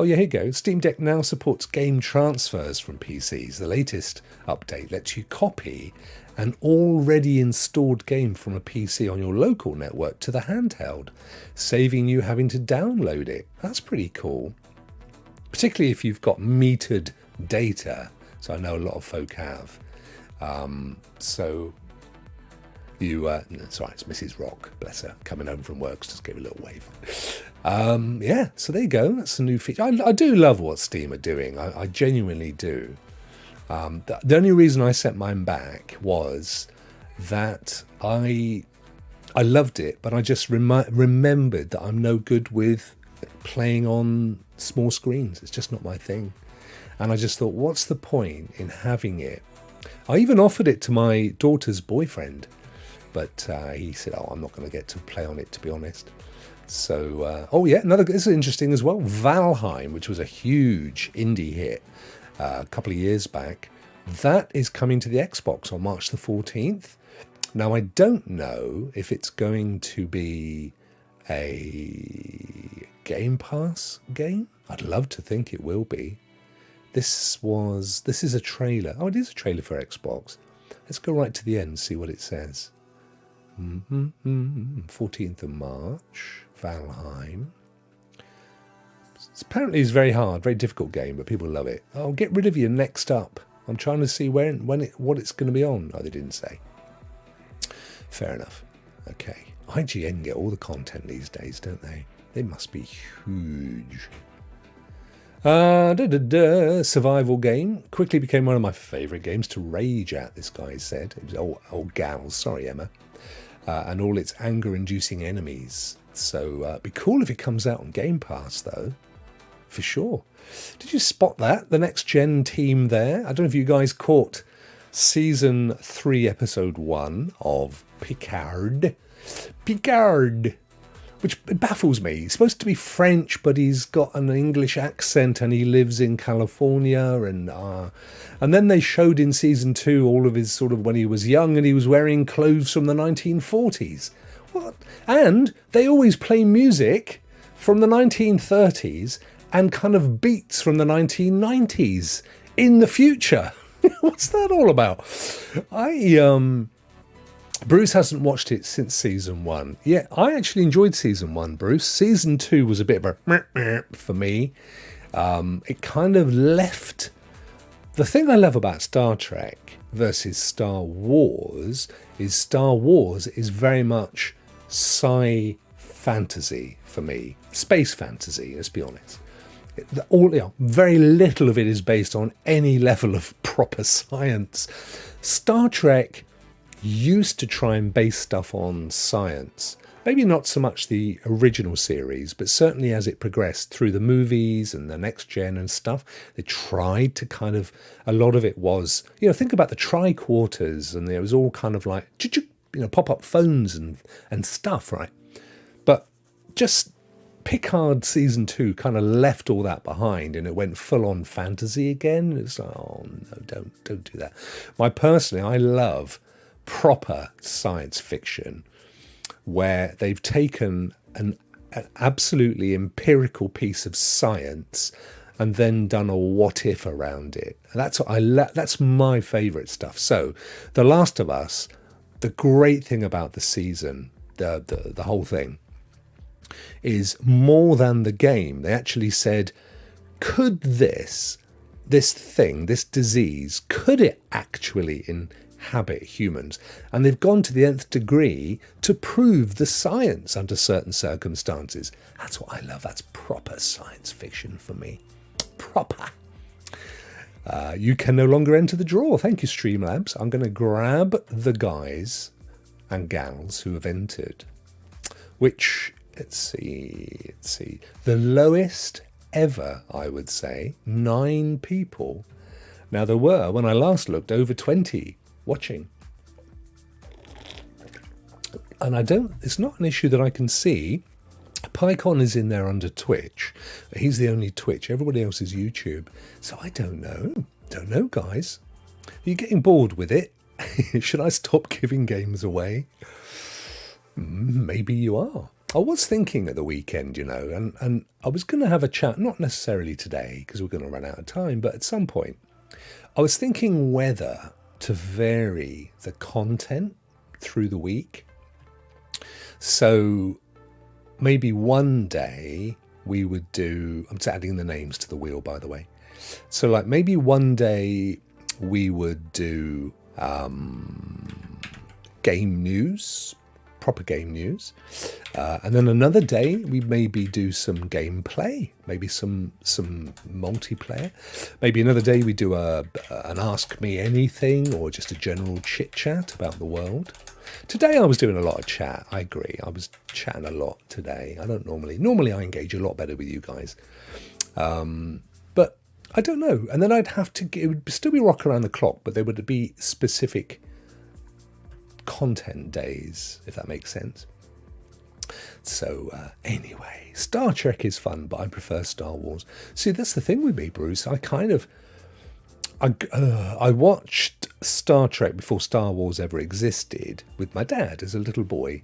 yeah, here you go. Steam Deck now supports game transfers from PCs. The latest update lets you copy an already installed game from a PC on your local network to the handheld, saving you having to download it. That's pretty cool, particularly if you've got metered data. So I know a lot of folk have. Sorry, it's Mrs. Rokk, bless her, coming home from work, just give a little wave. Yeah, so there you go. That's a new feature. I do love what Steam are doing. I genuinely do. The only reason I sent mine back was that I loved it, but I just remembered that I'm no good with playing on small screens. It's just not my thing. And I just thought, what's the point in having it? I even offered it to my daughter's boyfriend, but he said, I'm not going to get to play on it, to be honest. So, this is interesting as well. Valheim, which was a huge indie hit a couple of years back, that is coming to the Xbox on March the 14th. Now, I don't know if it's going to be a Game Pass game. I'd love to think it will be. This is a trailer. Oh, it is a trailer for Xbox. Let's go right to the end and see what it says. 14th of March, Valheim. Apparently it's very hard, very difficult game, but people love it. Oh, get rid of you next up. I'm trying to see what it's going to be on. Oh, they didn't say. Fair enough. Okay. IGN get all the content these days, don't they? They must be huge. Survival game. Quickly became one of my favourite games to rage at, this guy said. It was old gals, sorry Emma. And all its anger-inducing enemies. So it'd be cool if it comes out on Game Pass, though. For sure. Did you spot that? The next gen team there? I don't know if you guys caught Season 3, Episode 1 of Picard. Which baffles me. He's supposed to be French, but he's got an English accent and he lives in California. And then they showed in Season 2 all of his sort of when he was young and he was wearing clothes from the 1940s. What? And they always play music from the 1930s and kind of beats from the 1990s in the future. What's that all about? Bruce hasn't watched it since Season 1. Yeah, I actually enjoyed Season 1, Bruce. Season 2 was a bit of a for me. It kind of left... The thing I love about Star Trek versus Star Wars is very much sci fantasy for me. Space fantasy, let's be honest. Very little of it is based on any level of proper science. Star Trek used to try and base stuff on science. Maybe not so much the original series, but certainly as it progressed through the movies and the next gen and stuff, they tried to kind of, a lot of it was, think about the tricorders and there was all kind of like, pop-up phones and stuff, right? But just Picard Season 2 kind of left all that behind and it went full-on fantasy again. It's like, oh no, don't do that. I love proper science fiction where they've taken an absolutely empirical piece of science and then done a what if around it. And that's what that's my favorite stuff. So The Last of Us, the great thing about the season, the whole thing, is more than the game. They actually said, could this thing, this disease, could it actually inhabit humans? And they've gone to the nth degree to prove the science under certain circumstances. That's what I love. That's proper science fiction for me. Proper. You can no longer enter the draw. Thank you, Streamlabs. I'm going to grab the guys and gals who have entered, which, let's see, the lowest ever, I would say, 9 people. Now, there were, when I last looked, over 20 watching. And it's not an issue that I can see. PyCon is in there under Twitch. He's the only Twitch. Everybody else is YouTube. So I don't know. Don't know, guys. Are you getting bored with it? Should I stop giving games away? Maybe you are. I was thinking at the weekend, and I was going to have a chat, not necessarily today, because we're going to run out of time, but at some point. I was thinking whether to vary the content through the week. So maybe one day we would do, I'm just adding the names to the wheel, by the way. So like maybe one day we would do game news, proper game news. And then another day we maybe do some gameplay, maybe some multiplayer. Maybe another day we do an Ask Me Anything or just a general chit chat about the world. Today I was doing a lot of chat. I agree. I was chatting a lot today. I don't normally I engage a lot better with you guys. But I don't know. And then it would still be Rokk Around the Clock, but there would be specific content days, if that makes sense. So anyway, Star Trek is fun, but I prefer Star Wars. See, that's the thing with me, Bruce. I watched Star Trek before Star Wars ever existed with my dad as a little boy,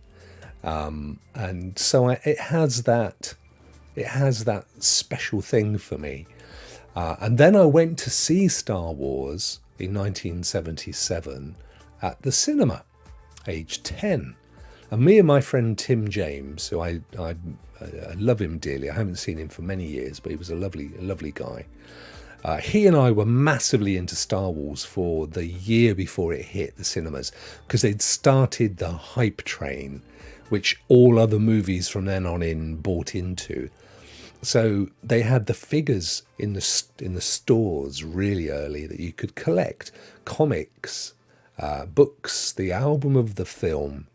and so it has that special thing for me. And then I went to see Star Wars in 1977 at the cinema, age 10. And me and my friend Tim James, who I love him dearly. I haven't seen him for many years, but he was a lovely guy. He and I were massively into Star Wars for the year before it hit the cinemas, because they'd started the hype train, which all other movies from then on in bought into. So they had the figures in the stores really early that you could collect. Comics, books, the album of the film,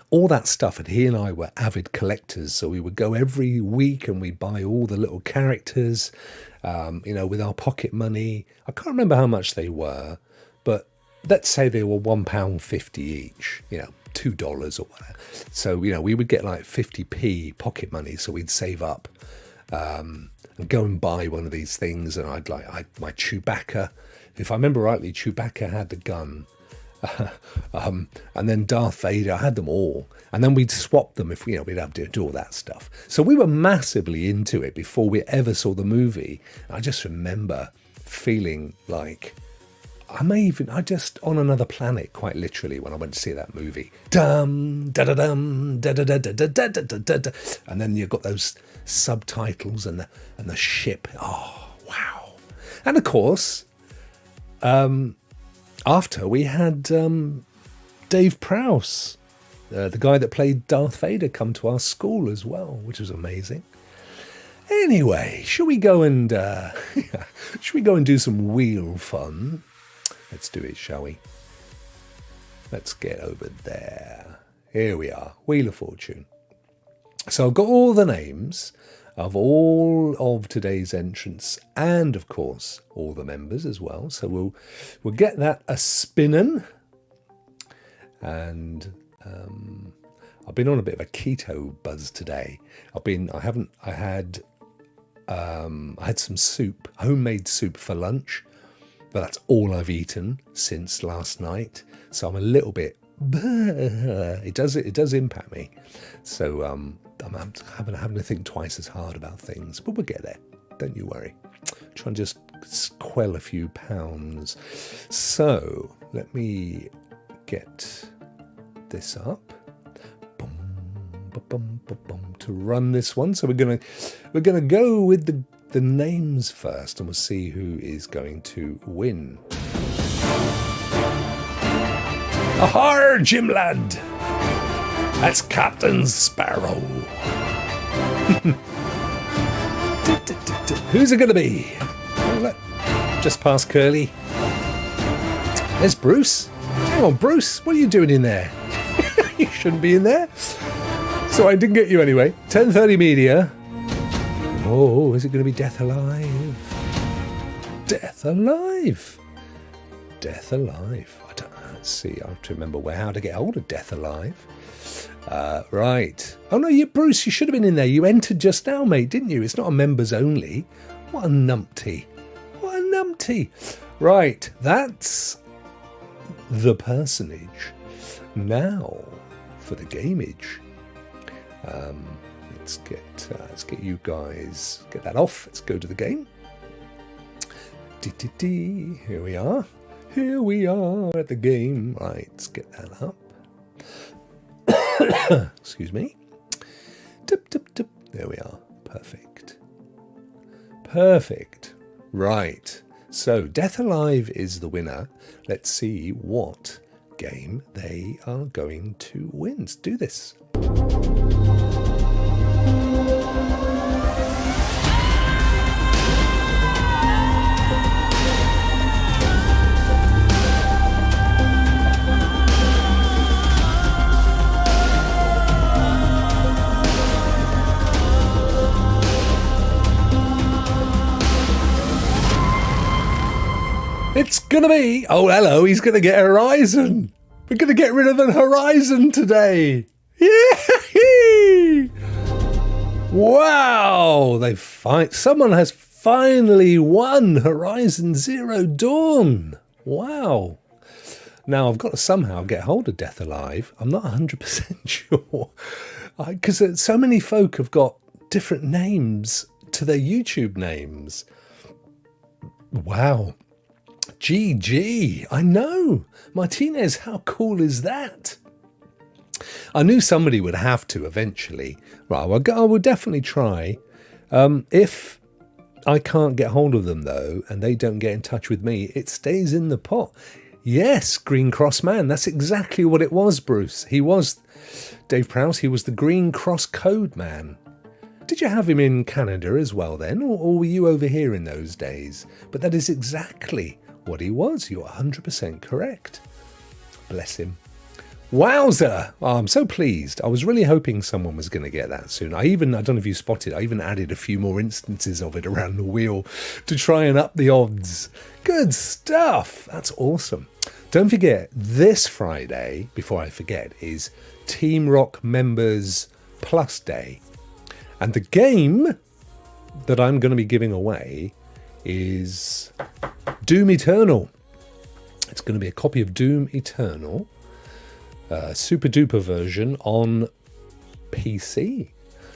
all that stuff. And he and I were avid collectors, so we would go every week and we'd buy all the little characters, with our pocket money. I can't remember how much they were, but let's say they were £1.50 each, $2 or whatever. So, we would get like 50p pocket money, so we'd save up and go and buy one of these things. And my Chewbacca, if I remember rightly, Chewbacca had the gun. And then Darth Vader, I had them all. And then we'd swap them if we'd have to do all that stuff. So we were massively into it before we ever saw the movie. I just remember feeling like I just on another planet, quite literally, when I went to see that movie. Dum da da dum da da da da da da da da da, and then you've got those subtitles and the ship. Oh wow! And of course, after we had Dave Prowse, the guy that played Darth Vader, come to our school as well, which was amazing. Anyway, shall we go and do some wheel fun? Let's do it, shall we? Let's get over there. Here we are, Wheel of Fortune. So I've got all the names of all of today's entrants, and of course all the members as well. So we'll get that a spinning. And I've been on a bit of a keto buzz today. I had some soup, homemade soup for lunch, but that's all I've eaten since last night. So I'm a little bit, it does impact me. So having to think twice as hard about things, but we'll get there. Don't you worry. Try and just quell a few pounds. So let me get this up. To run this one. So we're gonna go with the names first, and we'll see who is going to win. Ahar, Jim lad! That's Captain Sparrow. Who's it gonna be? Just past Curly. There's Bruce. Hang on, Bruce, what are you doing in there? You shouldn't be in there. So I didn't get you anyway. 10:30 media. Oh, is it going to be Death Alive? Death Alive. Death Alive. Let's see. I have to remember how to get hold of Death Alive. Right. Oh no, Bruce, you should have been in there. You entered just now, mate, didn't you? It's not a members only. What a numpty. What a numpty. Right. That's the personage. Now for the gameage. Let's get you guys, get that off. Let's go to the game. Here we are. Here we are at the game. Right, let's get that up. Excuse me. Tip, tip, tip. There we are. Perfect. Perfect. Right. So Death Alive is the winner. Let's see what game they are going to win. Let's do this. It's gonna be, oh hello, he's gonna get Horizon. We're gonna get rid of an Horizon today. Yay! Wow, someone has finally won Horizon Zero Dawn. Wow. Now I've got to somehow get hold of Death Alive. I'm not 100% sure. Because so many folk have got different names to their YouTube names. Wow. GG, I know. Martinez, how cool is that? I knew somebody would have to eventually. Right, I will definitely try. If I can't get hold of them, though, and they don't get in touch with me, it stays in the pot. Yes, Green Cross Man. That's exactly what it was, Bruce. He was, Dave Prowse, he was the Green Cross Code Man. Did you have him in Canada as well then, or were you over here in those days? But that is exactly what he was. You're 100% correct. Bless him. Wowza! Oh, I'm so pleased. I was really hoping someone was going to get that soon. I don't know if you spotted, I even added a few more instances of it around the wheel to try and up the odds. Good stuff. That's awesome. Don't forget, this Friday, before I forget, is Team Rokk Members Plus Day. And the game that I'm going to be giving away is Doom Eternal. It's going to be a copy of Doom Eternal, super duper version on PC.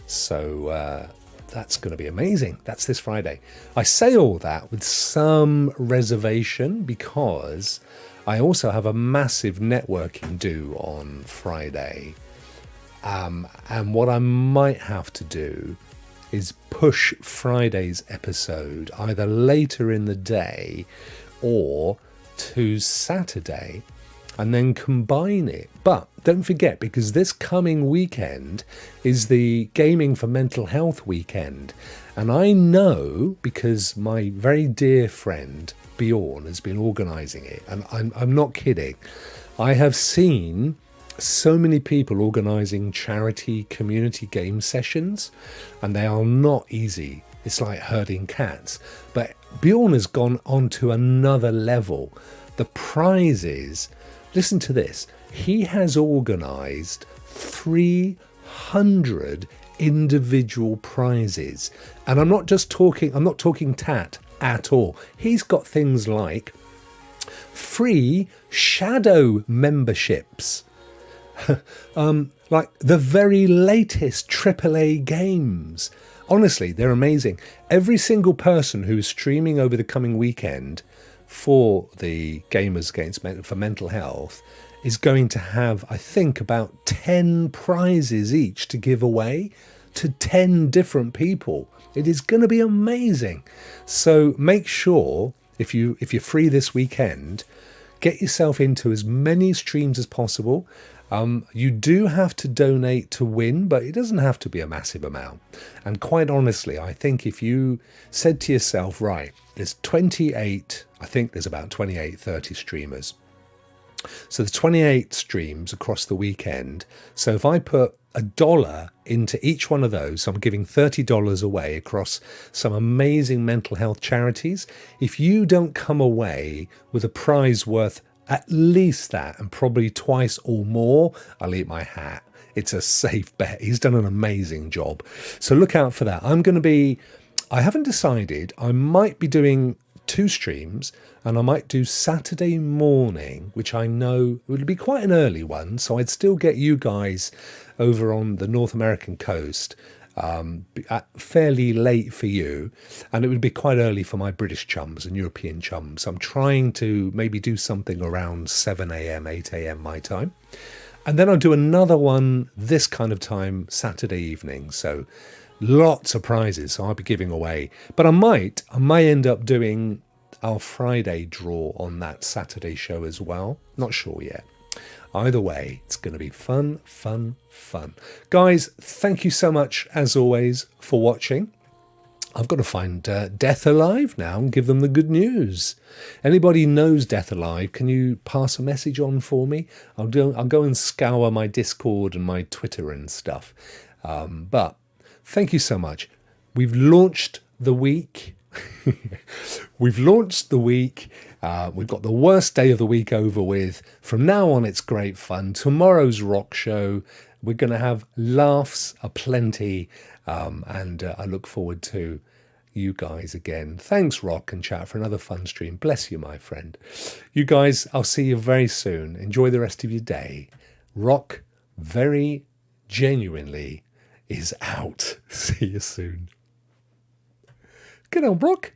So that's going to be amazing. That's this Friday. I say all that with some reservation because I also have a massive networking do on Friday. And what I might have to do is push Friday's episode either later in the day or to Saturday and then combine it. But don't forget, because this coming weekend is the Gaming for Mental Health weekend. And I know, because my very dear friend Bjorn has been organising it, and I'm not kidding, I have seen so many people organising charity community game sessions, and they are not easy. It's like herding cats. But Bjorn has gone on to another level. The prizes, listen to this, he has organised 300 individual prizes. And I'm not talking tat at all. He's got things like free shadow memberships, like the very latest AAA games. Honestly, they're amazing. Every single person who is streaming over the coming weekend for the Gamers Against for Mental Health is going to have, I think, about 10 prizes each to give away to 10 different people. It is going to be amazing. So make sure, if you're free this weekend, get yourself into as many streams as possible. You do have to donate to win, but it doesn't have to be a massive amount. And quite honestly, I think if you said to yourself, right, there's 28, I think there's about 28, 30 streamers. So there's 28 streams across the weekend. So if I put $1 into each one of those, so I'm giving $30 away across some amazing mental health charities. If you don't come away with a prize worth at least that, and probably twice or more, I'll eat my hat. It's a safe bet. He's done an amazing job. So look out for that. I haven't decided. I might be doing 2 streams, and I might do Saturday morning, which I know would be quite an early one, so I'd still get you guys over on the North American coast fairly late for you, and it would be quite early for my British chums and European chums. I'm trying to maybe do something around 7 a.m, 8 a.m. my time, and then I'll do another one this kind of time Saturday evening. So lots of prizes, so I'll be giving away. But I might end up doing our Friday draw on that Saturday show as well. Not sure yet. Either way, it's going to be fun, fun, fun. Guys, thank you so much, as always, for watching. I've got to find Death Alive now and give them the good news. Anybody knows Death Alive, can you pass a message on for me? I'll go and scour my Discord and my Twitter and stuff. But thank you so much. We've launched the week. We've launched the week. We've got the worst day of the week over with. From now on, it's great fun. Tomorrow's Rokk show, we're going to have laughs aplenty, and I look forward to you guys again. Thanks, Rokk and chat, for another fun stream. Bless you, my friend. You guys, I'll see you very soon. Enjoy the rest of your day. Rokk, very genuinely, is out. See you soon. Get on, Rokk.